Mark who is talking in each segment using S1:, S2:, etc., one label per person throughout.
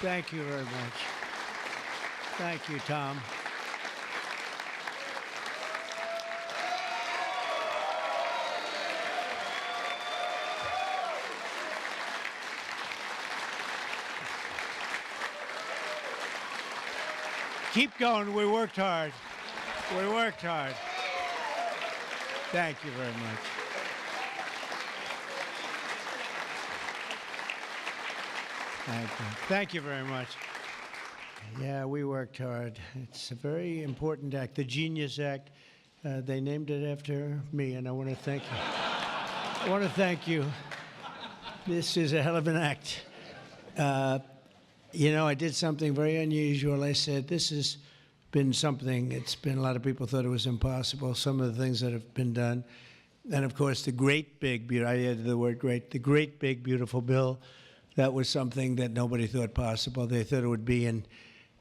S1: Thank you very much. Thank you, Tom. Keep going. We worked hard. We worked hard. Thank you very much. Thank you. Thank you very much. Yeah, we worked hard. It's a very important act, the Genius Act. They named it after me, and I want to thank you. I want to thank you. This is a hell of an act. You know, I did something very unusual. I said, this has been something, it's been, a lot of people thought it was impossible, some of the things that have been done. And of course, the great big, I added the word great, the great big beautiful bill, that was something that nobody thought possible. They thought it would be in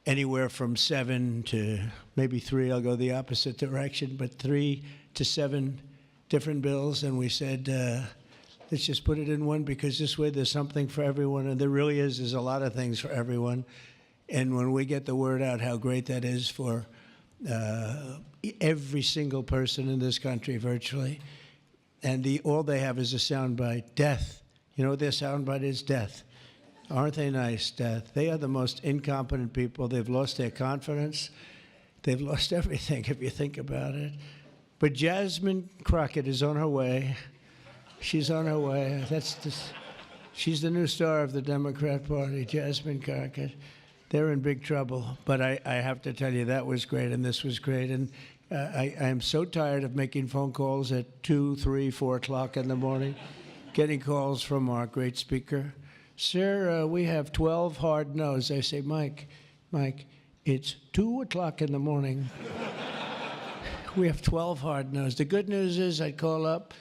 S1: anywhere from 7 to maybe 3, I'll go the opposite direction, but 3 to 7 different bills. And we said, let's just put it in one, because this way there's something for everyone, and there really is. There's a lot of things for everyone. And when we get the word out how great that is for every single person in this country virtually, and all they have is a soundbite, death. You know what their soundbite is? Death. Aren't they nice? Death. They are the most incompetent people. They've lost their confidence. They've lost everything, if you think about it. But Jasmine Crockett is on her way. She's on her way. She's the new star of the Democrat Party, Jasmine Crockett. They're in big trouble. But I have to tell you, that was great, and this was great. And I am so tired of making phone calls at 2, 3, 4 o'clock in the morning, getting calls from our great speaker. Sir, we have 12 hard no's. I say, Mike, it's 2 o'clock in the morning. We have 12 hard no's. The good news is I'd call up,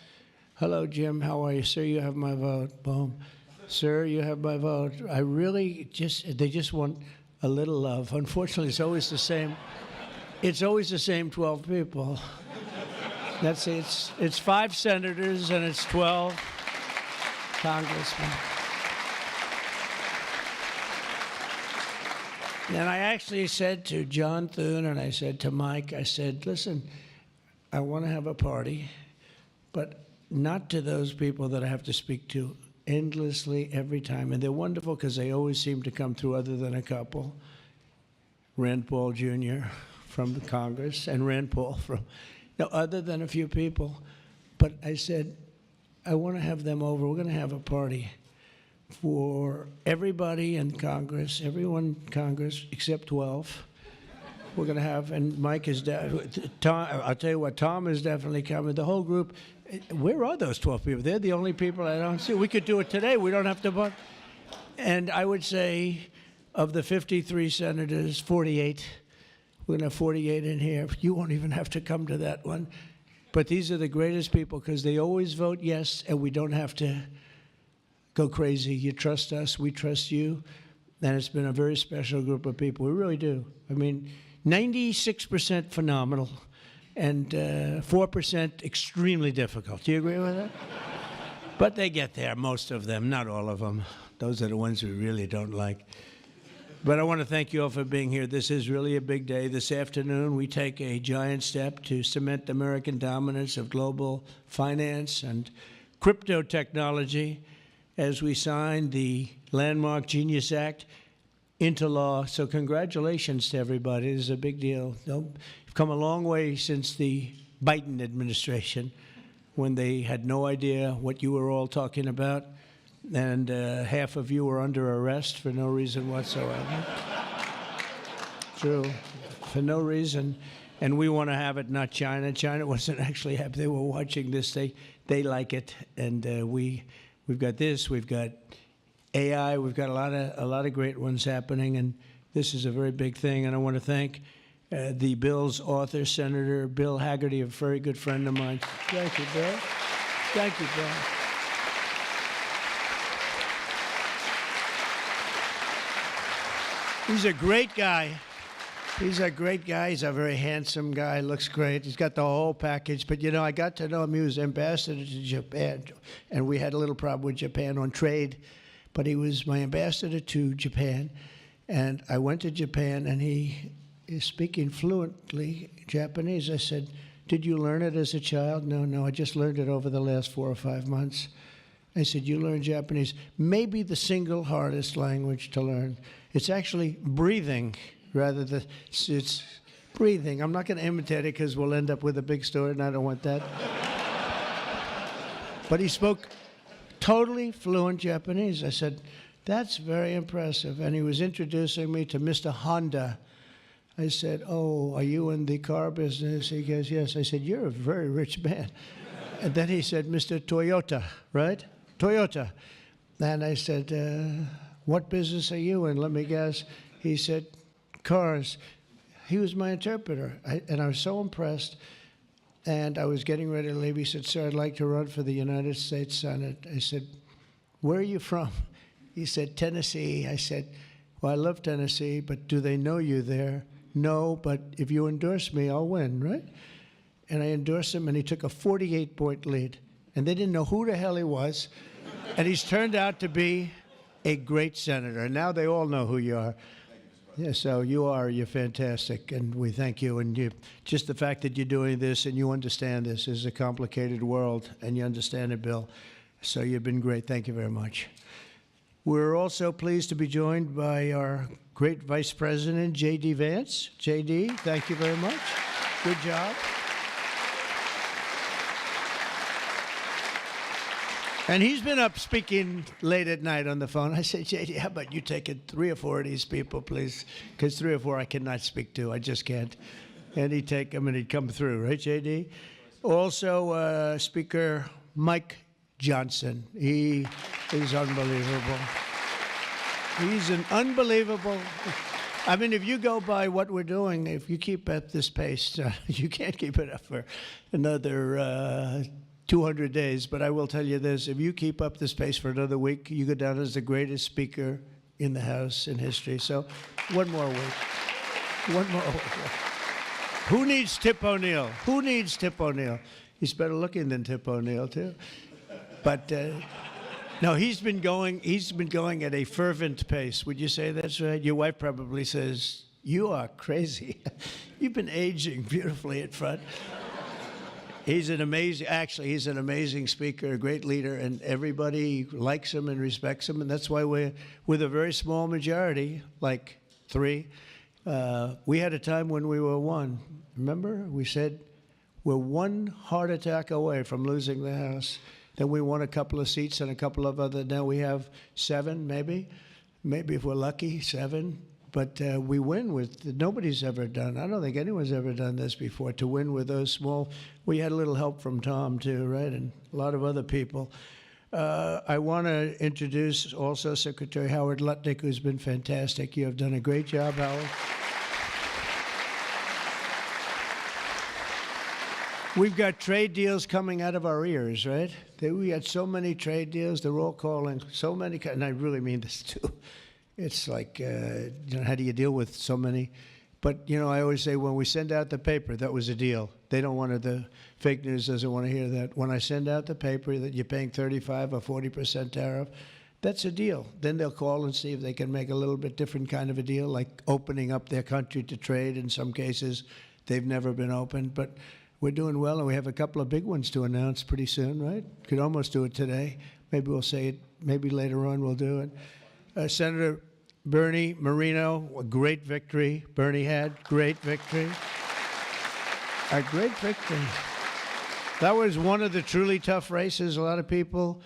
S1: hello, Jim, how are you? Sir, you have my vote. Boom. Sir, you have my vote. I really they just want a little love. Unfortunately, it's always the same. It's always the same 12 people. That's it. It's 5 senators and it's 12 congressmen. And I actually said to John Thune and I said to Mike, I said, listen, I want to have a party, but not to those people that I have to speak to endlessly every time. And they're wonderful because they always seem to come through, other than a couple. Rand Paul Jr. from the Congress and Rand Paul from, no, other than a few people. But I said, I want to have them over. We're going to have a party for everybody in Congress, everyone in Congress except 12. We're going to have, and Mike is, Tom, I'll tell you what, Tom is definitely coming. The whole group, where are those 12 people? They're the only people I don't see. We could do it today. We don't have to vote. And I would say of the 53 senators, 48, we're going to have 48 in here. You won't even have to come to that one. But these are the greatest people because they always vote yes, and we don't have to go crazy. You trust us, we trust you. And it's been a very special group of people. We really do. I mean, 96% phenomenal and 4% extremely difficult. Do you agree with that? But they get there, most of them, not all of them. Those are the ones we really don't like. But I want to thank you all for being here. This is really a big day. This afternoon, we take a giant step to cement American dominance of global finance and crypto technology as we sign the landmark Genius Act into law. So congratulations to everybody. This is a big deal. You've come a long way since the Biden administration, when they had no idea what you were all talking about, and half of you were under arrest for no reason whatsoever. True, for no reason. And we want to have it, not China. China wasn't actually happy. They were watching this. They like it, and we've got this. We've got AI. We've got a lot of great ones happening, and this is a very big thing. And I want to thank the bill's author, Senator Bill Hagerty, a very good friend of mine. Thank you, Bill. Thank you, Bill. He's a great guy. He's a great guy. He's a very handsome guy. Looks great. He's got the whole package. But, you know, I got to know him. He was ambassador to Japan, and we had a little problem with Japan on trade. But he was my ambassador to Japan. And I went to Japan, and he is speaking fluently Japanese. I said, "Did you learn it as a child?" No, I just learned it over the last 4 or 5 months. I said, "You learned Japanese, maybe the single hardest language to learn. It's actually breathing rather than, it's breathing." I'm not going to imitate it because we'll end up with a big story, and I don't want that. But he spoke totally fluent Japanese. I said, "That's very impressive." And he was introducing me to Mr. Honda. I said, "Oh, are you in the car business?" He goes, "Yes." I said, "You're a very rich man." And then he said, "Mr. Toyota, right? Toyota." And I said, "What business are you in?" Let me guess. He said, "Cars." He was my interpreter. And I was so impressed. And I was getting ready to leave. He said, "Sir, I'd like to run for the United States Senate." I said, "Where are you from?" He said, "Tennessee." I said, "Well, I love Tennessee, but do they know you there?" "No, but if you endorse me, I'll win," right? And I endorsed him, and he took a 48-point lead. And they didn't know who the hell he was. And he's turned out to be a great senator. And now they all know who you are. Yeah, so you're fantastic, and we thank you. And just the fact that you're doing this and you understand this is a complicated world, and you understand it, Bill. So you've been great. Thank you very much. We're also pleased to be joined by our great Vice President, J.D. Vance. J.D., thank you very much. Good job. And he's been up speaking late at night on the phone. I said, "J.D., how about you taking 3 or 4 of these people, please? Because 3 or 4 I cannot speak to. I just can't." And he'd take them, and he'd come through. Right, J.D.? Also, Speaker Mike Johnson. He is unbelievable. He's an unbelievable... I mean, if you go by what we're doing, if you keep at this pace, you can't keep it up for another 200 days. But I will tell you this, if you keep up this pace for another week, you go down as the greatest speaker in the House in history. So one more week. One more week. Who needs Tip O'Neill? Who needs Tip O'Neill? He's better looking than Tip O'Neill, too. But no, he's been going at a fervent pace. Would you say that's right? Your wife probably says, "You are crazy." You've been aging beautifully at front. He's an amazing speaker, a great leader, and everybody likes him and respects him, and that's why we're with a very small majority, like 3. We had a time when we were 1. Remember? We said we're 1 heart attack away from losing the House. Then we won a couple of seats and a couple of other. Now we have 7, maybe if we're lucky, 7. But we win with, nobody's ever done, I don't think anyone's ever done this before, to win with those small. We had a little help from Tom, too, right, and a lot of other people. I want to introduce also Secretary Howard Lutnick, who's been fantastic. You have done a great job, Howard. We've got trade deals coming out of our ears, right? We had so many trade deals. They're all calling so many, and I really mean this, too. It's like, how do you deal with so many? But, I always say when we send out the paper, that was a deal. They don't want the fake news doesn't want to hear that. When I send out the paper that you're paying 35 or 40% tariff, that's a deal. Then they'll call and see if they can make a little bit different kind of a deal, like opening up their country to trade. In some cases, they've never been opened. But we're doing well, and we have a couple of big ones to announce pretty soon, right? Could almost do it today. Maybe we'll say it. Maybe later on we'll do it. Senator Bernie Moreno, a great victory. Bernie had great victory. A great victory. That was one of the truly tough races. A lot of people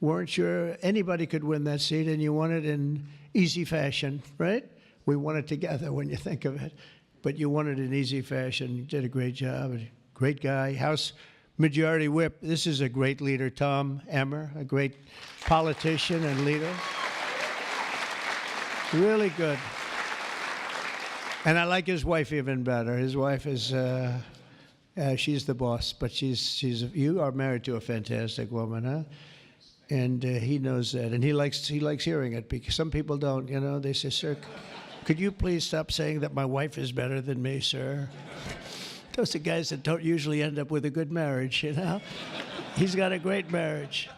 S1: weren't sure anybody could win that seat, and you won it in easy fashion, right? We won it together when you think of it. But you won it in easy fashion. You did a great job. Great guy. House Majority Whip. This is a great leader, Tom Emmer, a great politician and leader. Really good. And I like his wife even better. His wife is, she's the boss, but you are married to a fantastic woman, huh? And he knows that, and he likes hearing it, because some people don't, they say, "Sir, could you please stop saying that my wife is better than me, sir?" Those are guys that don't usually end up with a good marriage, He's got a great marriage.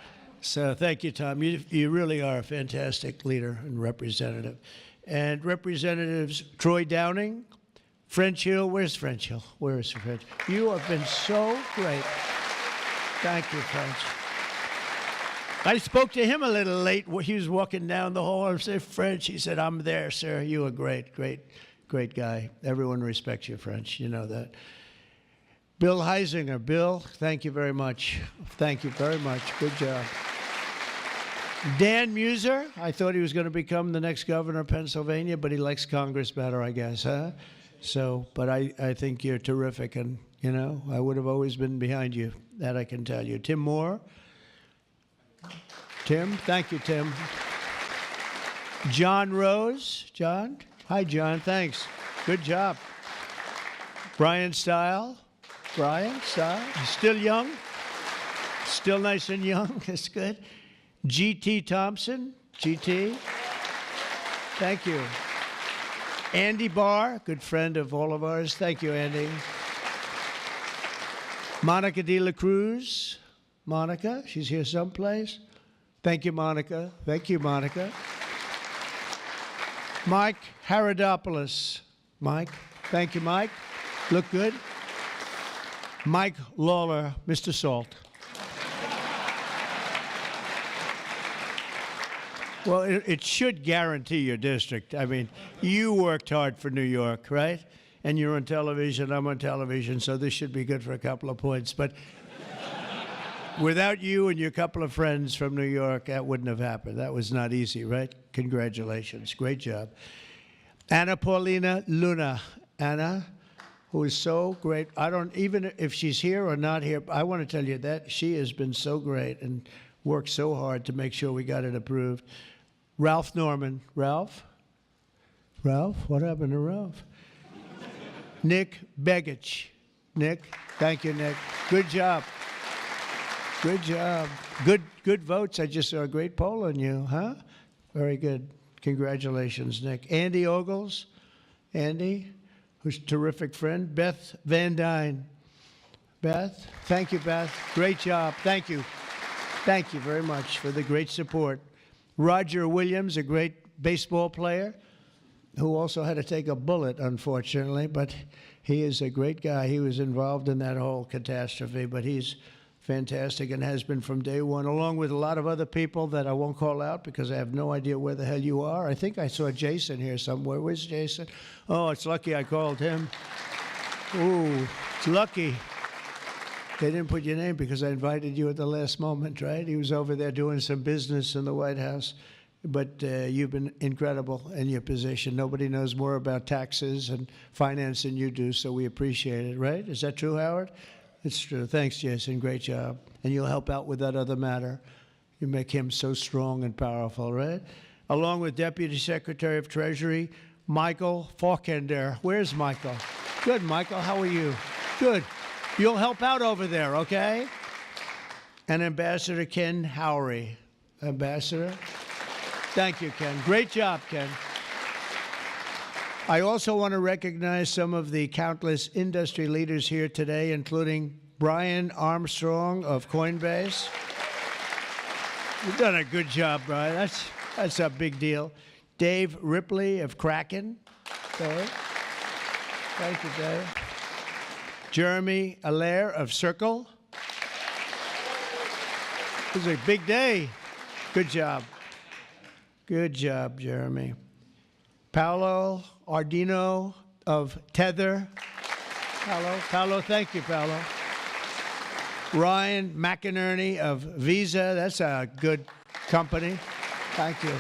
S1: So thank you, Tom. You really are a fantastic leader and representative. and Representatives Troy Downing, French Hill. Where's French Hill? Where is French? You have been so great. Thank you, French. I spoke to him a little late. He was walking down the hall. I said, French. He said, I'm there, sir. You are great, great, great guy. Everyone respects you, French. You know that. Bill Heisinger. Bill, thank you very much. Thank you very much. Good job. Dan Muser. I thought he was going to become the next governor of Pennsylvania, but he likes Congress better, I guess, huh? So, but I think you're terrific, and, you know, I would have always been behind you. That I can tell you. Tim Moore. Tim, thank you, Tim. John Rose. John? Hi, John, thanks. Good job. Brian Stile. Brian Stile. Still young? Still nice and young. That's good. G.T. Thompson. G.T. Thank you. Andy Barr, good friend of all of ours. Thank you, Andy. Monica de la Cruz. Monica, she's here someplace. Thank you, Monica. Thank you, Monica. Mike Haradopoulos. Mike, thank you, Mike. Look good. Mike Lawler, Mr. Salt. Well, it should guarantee your district. I mean, you worked hard for New York, right? And you're on television, I'm on television, so this should be good for a couple of points. But without you and your couple of friends from New York, that wouldn't have happened. That was not easy, right? Congratulations. Great job. Anna Paulina Luna. Anna, who is so great. I don't, even if she's here or not here, I want to tell you that she has been so great and worked so hard to make sure we got it approved. Ralph Norman. Ralph? Ralph? What happened to Ralph? Nick Begich. Nick, thank you, Nick. Good job. Good job. Good votes. I just saw a great poll on you, huh? Very good. Congratulations, Nick. Andy Ogles. Andy, who's a terrific friend. Beth Van Dyne. Beth, thank you, Beth. Great job. Thank you. Thank you very much for the great support. Roger Williams, a great baseball player, who also had to take a bullet, unfortunately, but he is a great guy. He was involved in that whole catastrophe, but he's fantastic and has been from day one, along with a lot of other people that I won't call out because I have no idea where the hell you are. I think I saw Jason here somewhere. Where's Jason? Oh, it's lucky I called him. Ooh, it's lucky. They didn't put your name because I invited you at the last moment, right? He was over there doing some business in the White House. But you've been incredible in your position. Nobody knows more about taxes and finance than you do, so we appreciate it, right? Is that true, Howard? It's true. Thanks, Jason. Great job. And you'll help out with that other matter. You make him so strong and powerful, right? Along with Deputy Secretary of Treasury, Michael Faulkender. Where's Michael? Good, Michael. How are you? Good. You'll help out over there, okay? And Ambassador Ken Howry. Ambassador? Thank you, Ken. Great job, Ken. I also want to recognize some of the countless industry leaders here today, including Brian Armstrong of Coinbase. You've done a good job, Brian. That's a big deal. Dave Ripley of Kraken. Okay. Thank you, Dave. Jeremy Allaire of Circle. This is a big day. Good job. Good job, Jeremy. Paolo Ardino of Tether. Paolo, thank you, Paolo. Ryan McInerney of Visa. That's a good company. Thank you.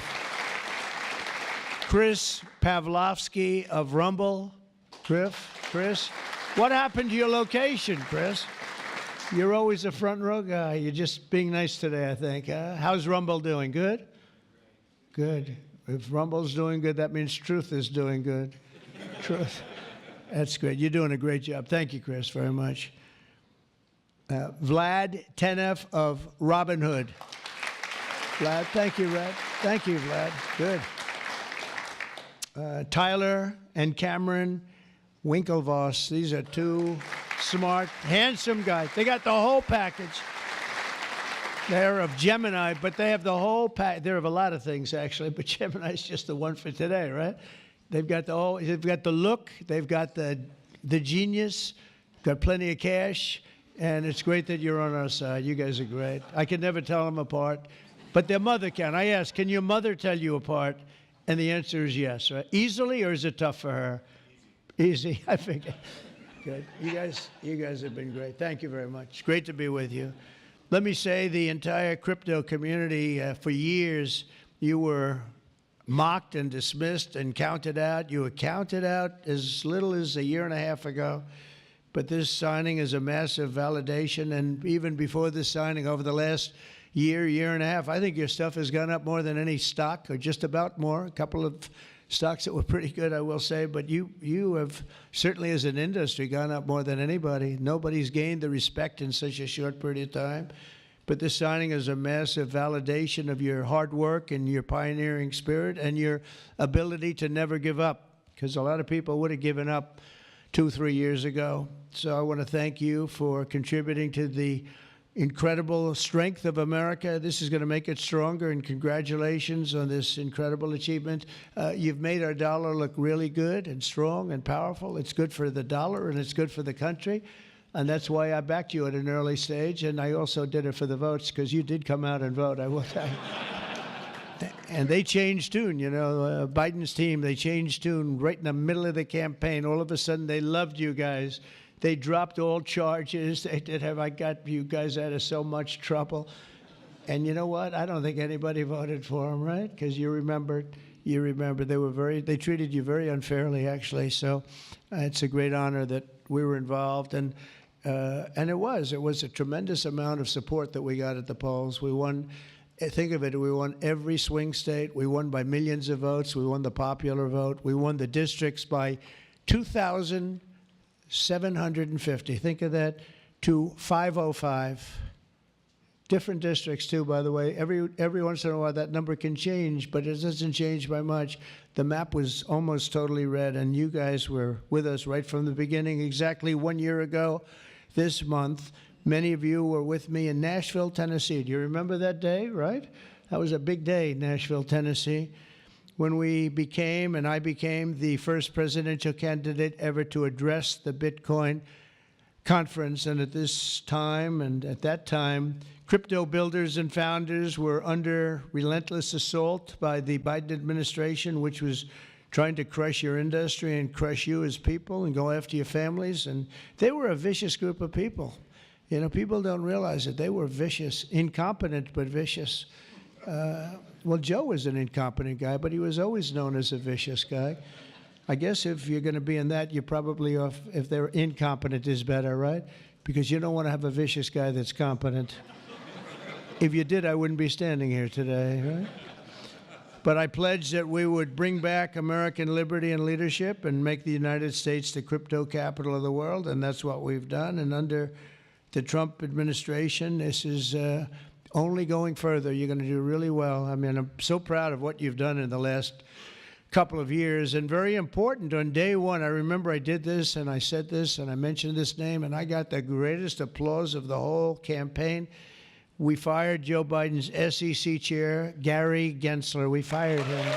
S1: Chris Pavlovsky of Rumble. Chris, what happened to your location, Chris? You're always a front row guy. You're just being nice today, I think. How's Rumble doing? Good? Good. If Rumble's doing good, that means Truth is doing good. Truth. That's great. You're doing a great job. Thank you, Chris, very much. Vlad Tenev of Robinhood. Vlad, thank you, Vlad. Thank you, Vlad. Good. Tyler and Cameron Winklevoss. These are two smart, handsome guys. They got the whole package. They're of Gemini, but they have the whole pack. They're of a lot of things, actually, but Gemini's just the one for today, right? They've got the look, they've got the genius, got plenty of cash, and it's great that you're on our side. You guys are great. I can never tell them apart, but their mother can. I ask, can your mother tell you apart? And the answer is yes, right? Easily, or is it tough for her? Easy, I figure. Good. You guys have been great. Thank you very much. Great to be with you. Let me say the entire crypto community, for years, you were mocked and dismissed and counted out. You were counted out as little as a year and a half ago. But this signing is a massive validation. And even before this signing, over the last year, year and a half, I think your stuff has gone up more than any stock, or just about more. A couple of stocks that were pretty good, I will say. But you have certainly, as an industry, gone up more than anybody. Nobody's gained the respect in such a short period of time. But this signing is a massive validation of your hard work and your pioneering spirit and your ability to never give up, because a lot of people would have given up 2, 3 years ago. So I want to thank you for contributing to the incredible strength of America. This is going to make it stronger, and congratulations on this incredible achievement. You've made our dollar look really good and strong and powerful. It's good for the dollar, and it's good for the country. And that's why I backed you at an early stage, and I also did it for the votes, because you did come out and vote, I will tell you. And they changed tune, you know, Biden's team, they changed tune right in the middle of the campaign. All of a sudden, they loved you guys. They dropped all charges. They did have, I got you guys out of so much trouble. And you know what? I don't think anybody voted for them, right? Because you remember, they treated you very unfairly, actually. So it's a great honor that we were involved. And it was a tremendous amount of support that we got at the polls. We won, think of it, we won every swing state. We won by millions of votes. We won the popular vote. We won the districts by 2,750. Think of that, to 505. Different districts, too, by the way. Every once in a while, that number can change, but it doesn't change by much. The map was almost totally red, and you guys were with us right from the beginning. Exactly 1 year ago this month, many of you were with me in Nashville, Tennessee. Do you remember that day, right? That was a big day, Nashville, Tennessee, when I became the first presidential candidate ever to address the Bitcoin conference. And at this time, and at that time, crypto builders and founders were under relentless assault by the Biden administration, which was trying to crush your industry and crush you as people and go after your families. And they were a vicious group of people. You know, people don't realize it. They were vicious, incompetent, but vicious. Well, Joe was an incompetent guy, but he was always known as a vicious guy. I guess if you're going to be in that, you're probably off, if they're incompetent is better, right? Because you don't want to have a vicious guy that's competent. If you did, I wouldn't be standing here today, right? But I pledged that we would bring back American liberty and leadership and make the United States the crypto capital of the world, and that's what we've done. And under the Trump administration, this is only going further. You're going to do really well. I mean, I'm so proud of what you've done in the last couple of years. And very important, on day one, I remember I did this and I said this and I mentioned this name, and I got the greatest applause of the whole campaign. We fired Joe Biden's SEC chair, Gary Gensler. We fired him.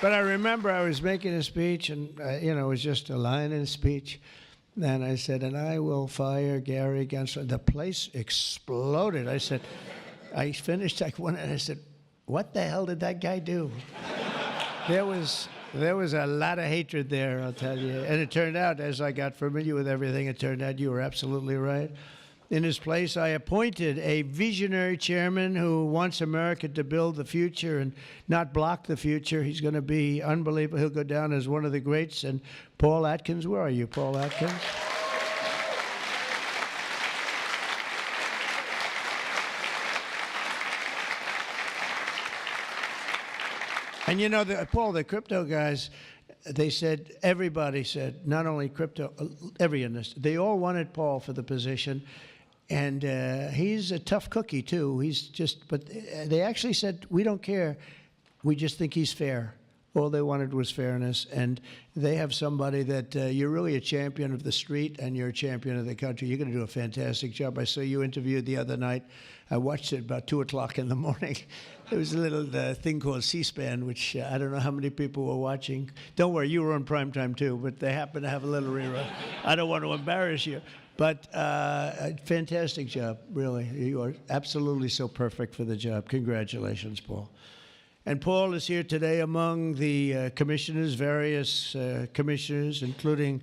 S1: But I remember I was making a speech, and you know, it was just a line in a speech. And I said, and I will fire Gary Gensler. The place exploded. I said, I finished like one, and I said, what the hell did that guy do? There was a lot of hatred there, I'll tell you. And it turned out, as I got familiar with everything, it turned out you were absolutely right. In his place, I appointed a visionary chairman who wants America to build the future and not block the future. He's going to be unbelievable. He'll go down as one of the greats. And Paul Atkins, where are you, Paul Atkins? And you know, Paul, the crypto guys, they said, everybody said, not only crypto, every industry, they all wanted Paul for the position. And he's a tough cookie, too. But they actually said, we don't care. We just think he's fair. All they wanted was fairness. And they have somebody that you're really a champion of the street and you're a champion of the country. You're going to do a fantastic job. I saw you interviewed the other night. I watched it about 2 o'clock in the morning. There was a little thing called C-SPAN, which I don't know how many people were watching. Don't worry, you were on primetime too, but they happen to have a little rerun. I don't want to embarrass you. But fantastic job, really. You are absolutely so perfect for the job. Congratulations, Paul. And Paul is here today among the commissioners, various commissioners, including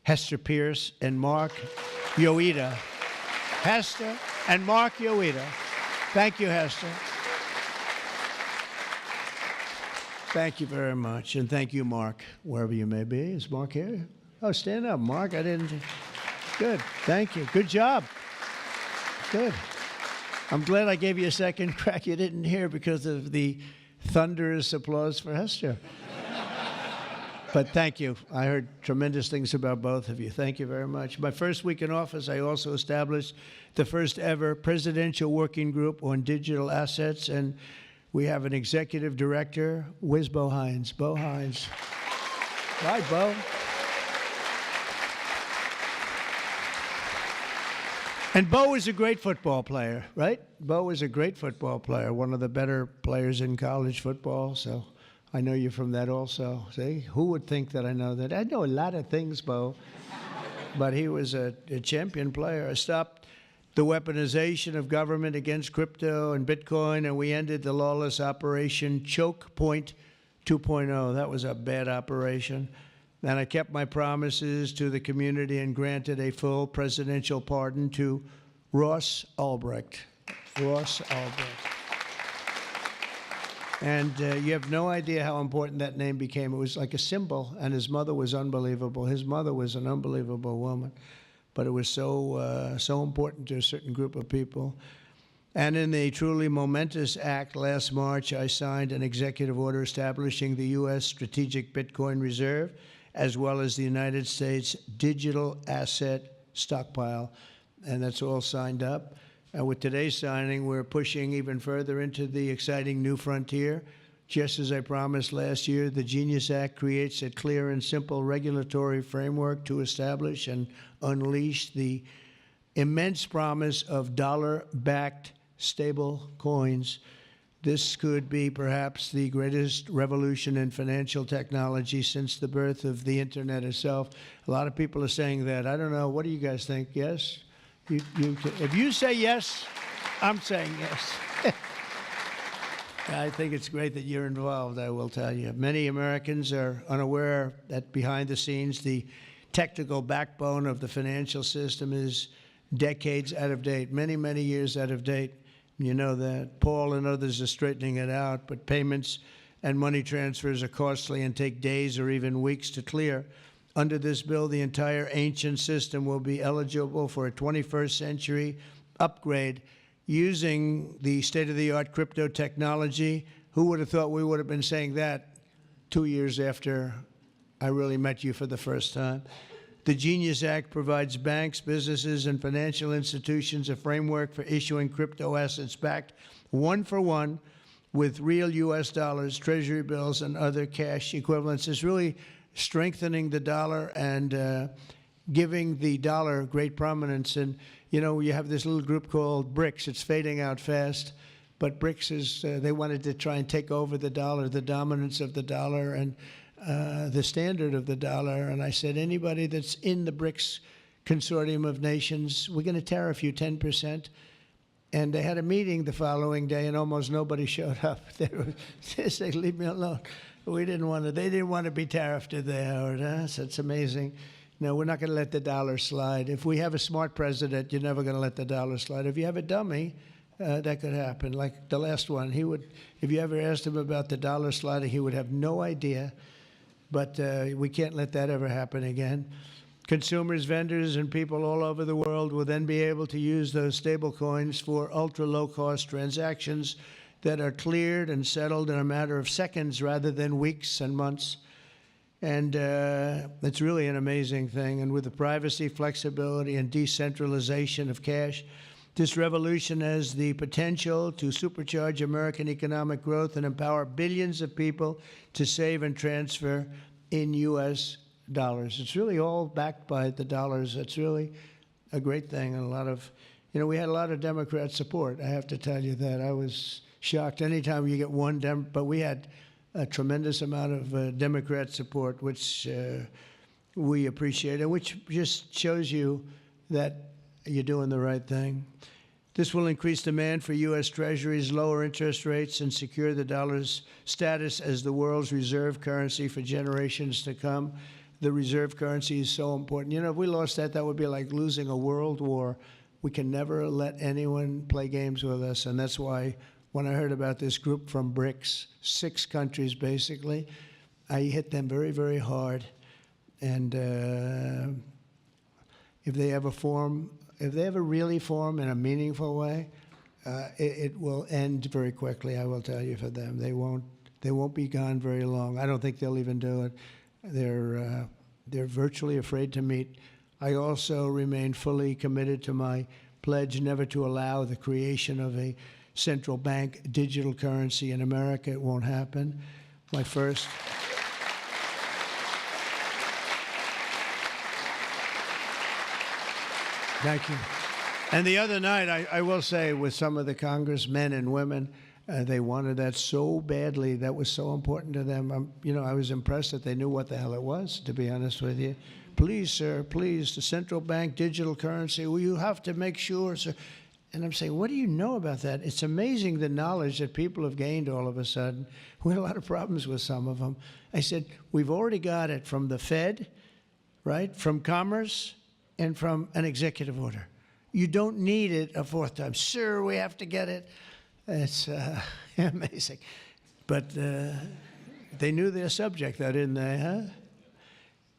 S1: Hester Pierce and Mark Yoida. Hester and Mark Yoida. Thank you, Hester. Thank you very much. And thank you, Mark, wherever you may be. Is Mark here? Oh, stand up, Mark. I didn't. Good. Thank you. Good job. Good. I'm glad I gave you a second crack you didn't hear because of the thunderous applause for Hester. But thank you. I heard tremendous things about both of you. Thank you very much. My first week in office, I also established the first ever presidential working group on digital assets, and we have an executive director. Where's Bo Hines? Bo Hines. Hi, Bo. And Bo is a great football player, right? Bo is a great football player, one of the better players in college football. So I know you from that also. See, who would think that I know that? I know a lot of things, Bo. But he was a champion player. I stopped the weaponization of government against crypto and Bitcoin, and we ended the lawless operation Choke Point 2.0. That was a bad operation. And I kept my promises to the community and granted a full presidential pardon to Ross Ulbricht. Ross Ulbricht. And you have no idea how important that name became. It was like a symbol, and his mother was unbelievable. His mother was an unbelievable woman, but it was so important to a certain group of people. And in the truly momentous act last March, I signed an executive order establishing the U.S. Strategic Bitcoin Reserve, as well as the United States Digital Asset Stockpile. And that's all signed up. And with today's signing, we're pushing even further into the exciting new frontier. Just as I promised last year, the Genius Act creates a clear and simple regulatory framework to establish and unleash the immense promise of dollar-backed stable coins. This could be perhaps the greatest revolution in financial technology since the birth of the internet itself. A lot of people are saying that. I don't know. What do you guys think? Yes? If you say yes, I'm saying yes. I think it's great that you're involved, I will tell you. Many Americans are unaware that behind the scenes, the technical backbone of the financial system is decades out of date, many, many years out of date. You know that. Paul and others are straightening it out, but payments and money transfers are costly and take days or even weeks to clear. Under this bill, the entire ancient system will be eligible for a 21st century upgrade using the state-of-the-art crypto technology. Who would have thought we would have been saying that 2 years after I really met you for the first time? The Genius Act provides banks, businesses, and financial institutions a framework for issuing crypto assets backed one-for-one with real U.S. dollars, treasury bills, and other cash equivalents. It's really strengthening the dollar and giving the dollar great prominence. And, you know, you have this little group called BRICS. It's fading out fast. But BRICS is, they wanted to try and take over the dollar, the dominance of the dollar, and the standard of the dollar. And I said, anybody that's in the BRICS consortium of nations, we're going to tariff you 10%. And they had a meeting the following day, and almost nobody showed up. They said, leave me alone. We didn't want to, they didn't want to be tariffed, did they, Howard? So it's amazing. No, we're not going to let the dollar slide. If we have a smart president, you're never going to let the dollar slide. If you have a dummy, that could happen. Like the last one, he would, if you ever asked him about the dollar sliding, he would have no idea. But we can't let that ever happen again. Consumers, vendors, and people all over the world will then be able to use those stable coins for ultra-low-cost transactions that are cleared and settled in a matter of seconds rather than weeks and months. And it's really an amazing thing. And with the privacy, flexibility, and decentralization of cash, this revolution has the potential to supercharge American economic growth and empower billions of people to save and transfer in U.S. dollars. It's really all backed by the dollars. It's really a great thing. And a lot of, we had a lot of Democrat support. I have to tell you that. I was shocked anytime you get one but we had a tremendous amount of Democrat support, which we appreciate, and which just shows you that you're doing the right thing. This will increase demand for U.S. Treasuries, lower interest rates, and secure the dollar's status as the world's reserve currency for generations to come. The reserve currency is so important. If we lost that, that would be like losing a world war. We can never let anyone play games with us, and that's why when I heard about this group from BRICS, 6 countries basically, I hit them very, very hard. And if they ever really form in a meaningful way, it will end very quickly, I will tell you, for them. They won't be gone very long. I don't think they'll even do it. They're virtually afraid to meet. I also remain fully committed to my pledge never to allow the creation of a central bank digital currency in America. It won't happen. My first. Thank you. And the other night, I will say, with some of the congressmen and women, they wanted that so badly. That was so important to them. I was impressed that they knew what the hell it was, to be honest with you. Please, sir, please, the central bank digital currency. Well, you have to make sure, sir. And I'm saying, what do you know about that? It's amazing the knowledge that people have gained all of a sudden. We had a lot of problems with some of them. I said, we've already got it from the Fed, right, from Commerce, and from an executive order. You don't need it a 4th time. Sir, we have to get it. It's amazing. But they knew their subject, though, didn't they, huh?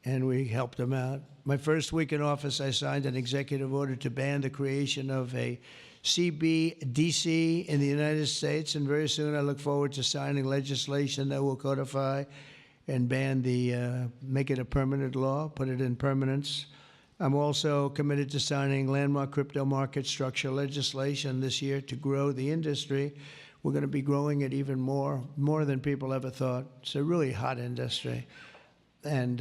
S1: And we helped them out. My first week in office, I signed an executive order to ban the creation of a CBDC in the United States, and very soon I look forward to signing legislation that will codify and ban make it a permanent law, put it in permanence. I'm also committed to signing landmark crypto market structure legislation this year to grow the industry. We're going to be growing it even more than people ever thought. It's a really hot industry. And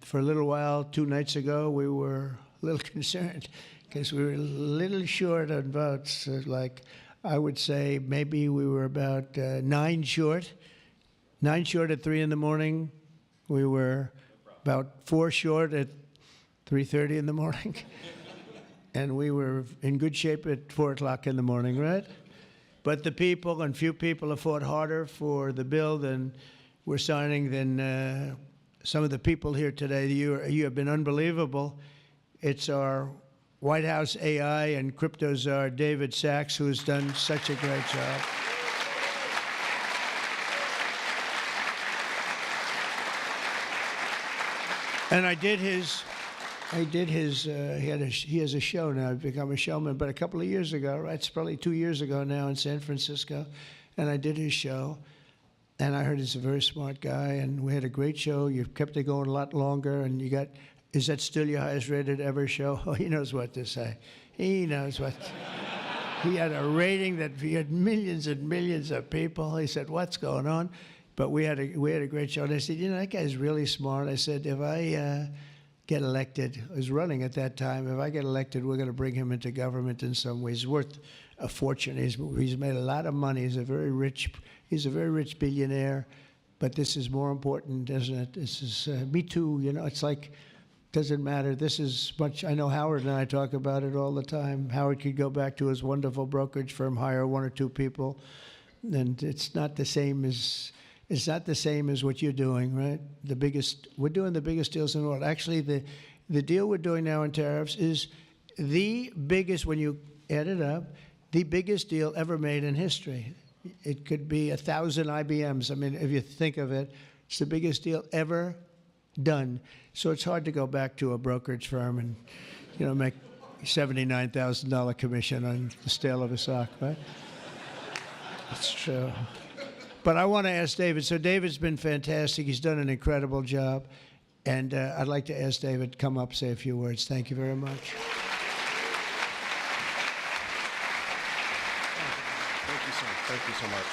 S1: for a little while, 2 nights ago, we were a little concerned because we were a little short on votes. Like, I would say maybe we were about 9 short. 9 short at 3 in the morning. We were about 4 short at 3:30 in the morning. And we were in good shape at 4 o'clock in the morning, right? But the people, and few people, have fought harder for the bill than we're signing than some of the people here today. You have been unbelievable. It's our White House AI and crypto czar, David Sachs, who has done such a great job. And he has a show now. I've become a showman, but a couple of years ago, right? It's probably 2 years ago now in San Francisco, and I did his show. And I heard he's a very smart guy, and we had a great show. You kept it going a lot longer, and is that still your highest rated ever show? Oh, he knows what to say. He knows what. He had a rating that he had millions and millions of people. He said, what's going on? But we had a great show. And I said, that guy's really smart. I said, if I get elected, I was running at that time, if I get elected, we're going to bring him into government in some ways. He's worth a fortune. He's made a lot of money. He's a very rich billionaire, but this is more important, isn't it? This is, me too, it's like, doesn't matter. This is much, I know Howard and I talk about it all the time. Howard could go back to his wonderful brokerage firm, hire 1 or 2 people, and it's not the same as what you're doing, right? We're doing the biggest deals in the world. Actually, the deal we're doing now in tariffs is the biggest, when you add it up, the biggest deal ever made in history. It could be 1,000 IBMs. I mean, if you think of it, it's the biggest deal ever done. So it's hard to go back to a brokerage firm and, make $79,000 commission on the sale of a stock, right? It's true. But I want to ask David. So David's been fantastic. He's done an incredible job. And I'd like to ask David to come up, say a few words. Thank you very much.
S2: Thank you so much.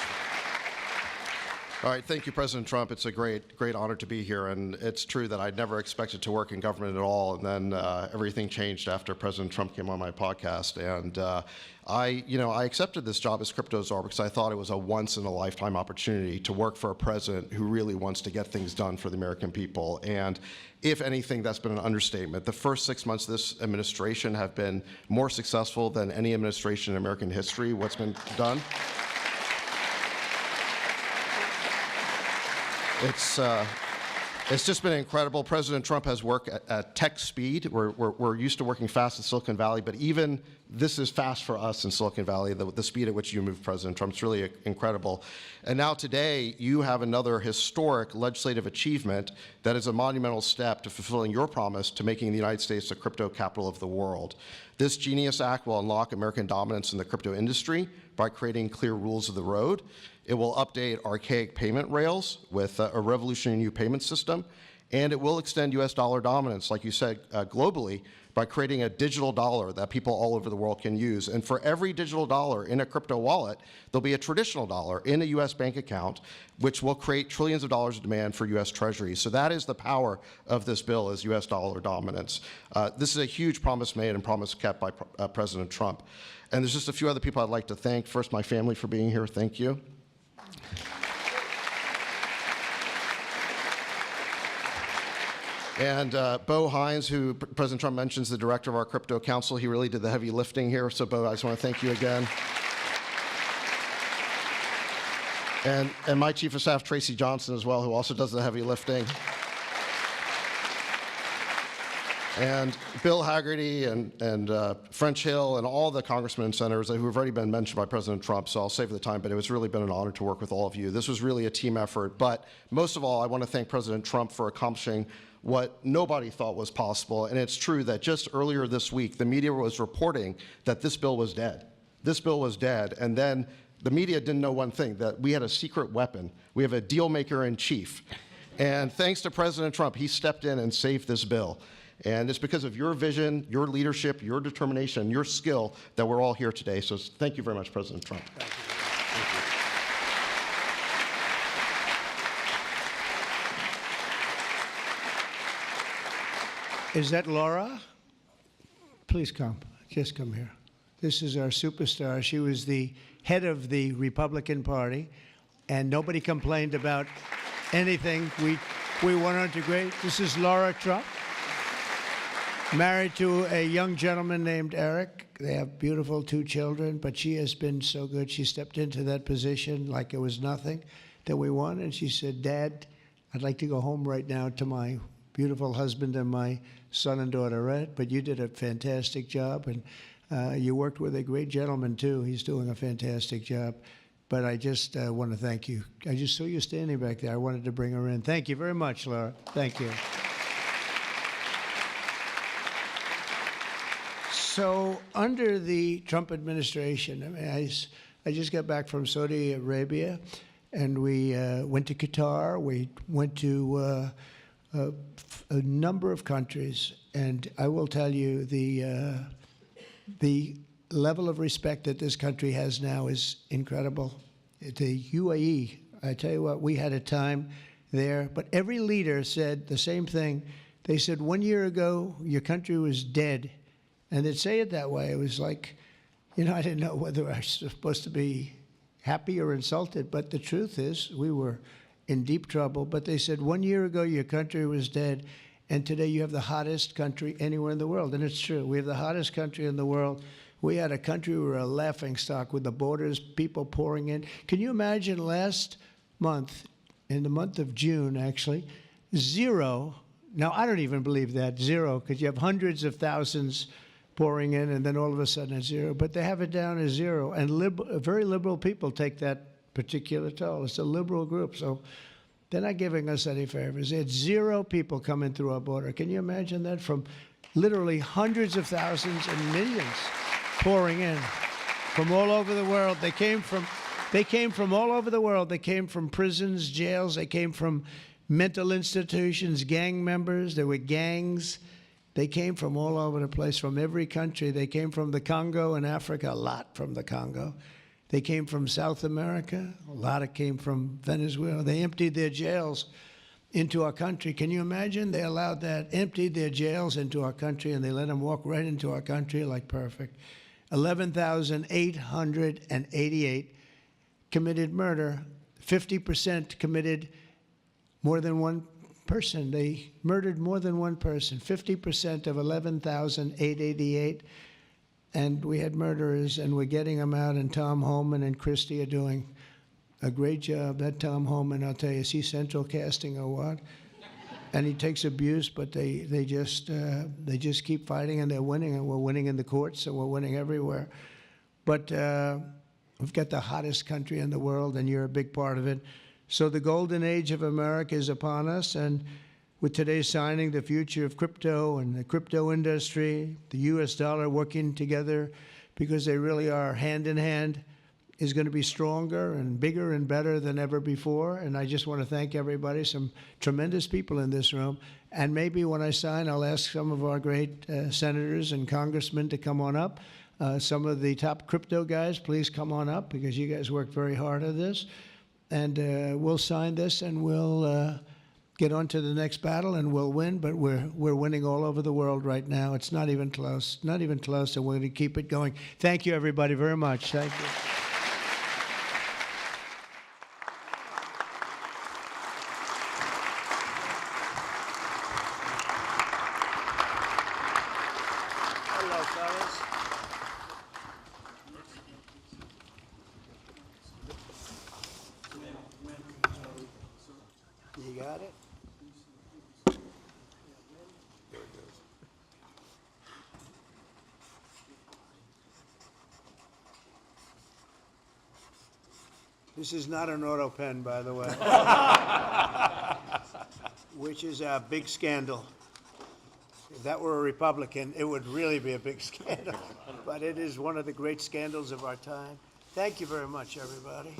S2: All right, thank you, President Trump. It's a great honor to be here, and it's true that I never expected to work in government at all, and then everything changed after President Trump came on my podcast, and I accepted this job as crypto czar because I thought it was a once-in-a-lifetime opportunity to work for a president who really wants to get things done for the American people, and if anything, that's been an understatement. The first 6 months of this administration have been more successful than any administration in American history. What's been done? It's just been incredible. President Trump has worked at tech speed. We're used to working fast in Silicon Valley, but even this is fast for us in Silicon Valley, the speed at which you move, President Trump. It's really incredible. And now today, you have another historic legislative achievement that is a monumental step to fulfilling your promise to making the United States the crypto capital of the world. This Genius Act will unlock American dominance in the crypto industry by creating clear rules of the road. It will update archaic payment rails with a revolutionary new payment system, and it will extend U.S. dollar dominance, like you said, globally, by creating a digital dollar that people all over the world can use. And for every digital dollar in a crypto wallet, there'll be a traditional dollar in a U.S. bank account, which will create trillions of dollars of demand for U.S. Treasuries. So that is the power of this bill, is U.S. dollar dominance. This is a huge promise made and promise kept by President Trump. And there's just a few other people I'd like to thank. First, my family for being here. Thank you. And Bo Hines, who President Trump mentions, the director of our crypto council, he really did the heavy lifting here. So Bo, I just want to thank you again. And my chief of staff, Tracy Johnson, as well, who also does the heavy lifting. And Bill Hagerty and French Hill and all the congressmen and senators who have already been mentioned by President Trump, so I'll save the time, but it was really been an honor to work with all of you. This was really a team effort, but most of all, I want to thank President Trump for accomplishing what nobody thought was possible, and it's true that just earlier this week, the media was reporting that this bill was dead. This bill was dead, and then the media didn't know one thing, that we had a secret weapon. We have a deal maker in chief. And thanks to President Trump, he stepped in and saved this bill. And it's because of your vision, your leadership, your determination, your skill that we're all here today. So thank you very much, President Trump. Thank you.
S1: Is that Laura? Please come. Just come here. This is our superstar. She was the head of the Republican Party, and nobody complained about anything. We went on to great. This is Laura Trump, married to a young gentleman named Eric. They have beautiful 2 children, but she has been so good. She stepped into that position like it was nothing that we won, and she said, Dad, I'd like to go home right now to my beautiful husband and my son and daughter, right? But you did a fantastic job, and you worked with a great gentleman, too. He's doing a fantastic job. But I just want to thank you. I just saw you standing back there. I wanted to bring her in. Thank you very much, Laura. Thank you. So under the Trump administration, I mean, I just got back from Saudi Arabia, and we went to Qatar. We went to a number of countries, and I will tell you the level of respect that this country has now is incredible. The UAE, I tell you what, we had a time there, but every leader said the same thing. They said 1 year ago, your country was dead. And they'd say it that way. It was like, I didn't know whether I was supposed to be happy or insulted, but the truth is we were in deep trouble. But they said 1 year ago, your country was dead, and today you have the hottest country anywhere in the world. And it's true. We have the hottest country in the world. We had a country, we were a laughingstock with the borders, people pouring in. Can you imagine last month, in the month of June, actually, 0. Now, I don't even believe that, 0, because you have hundreds of thousands pouring in, and then all of a sudden it's 0. But they have it down as 0. And very liberal people take that particular toll. It's a liberal group, so they're not giving us any favors. It's 0 people coming through our border. Can you imagine that? From literally hundreds of thousands and millions pouring in from all over the world. They came from They came from all over the world. They came from prisons, jails. They came from mental institutions, gang members. There were gangs. They came from all over the place, from every country. They came from the Congo in Africa, a lot from the Congo. They came from South America. A lot of came from Venezuela. They emptied their jails into our country. Can you imagine? They allowed that, emptied their jails into our country, and they let them walk right into our country like perfect. 11,888 committed murder. 50% committed more than one person. They murdered more than one person. 50% of 11,888. And we had murderers, and we're getting them out, and Tom Homan and Christie are doing a great job. That Tom Homan, I'll tell you, is he central casting or what? And he takes abuse, but they just keep fighting, and they're winning, and we're winning in the courts, so we're winning everywhere. But we've got the hottest country in the world, and you're a big part of it. So the golden age of America is upon us, and with today's signing, the future of crypto and the crypto industry, the U.S. dollar working together, because they really are hand in hand, is going to be stronger and bigger and better than ever before. And I just want to thank everybody, some tremendous people in this room. And maybe when I sign, I'll ask some of our great senators and congressmen to come on up. Some of the top crypto guys, please come on up, because you guys worked very hard at this. And we'll sign this, and we'll get on to the next battle, and we'll win. But we're winning all over the world right now. It's not even close, not even close, and we're going to keep it going. Thank you, everybody, very much. Thank you. Hello, fellas. You got it? This is not an auto pen, by the way, which is a big scandal. If that were a Republican, it would really be a big scandal. But it is one of the great scandals of our time. Thank you very much, everybody.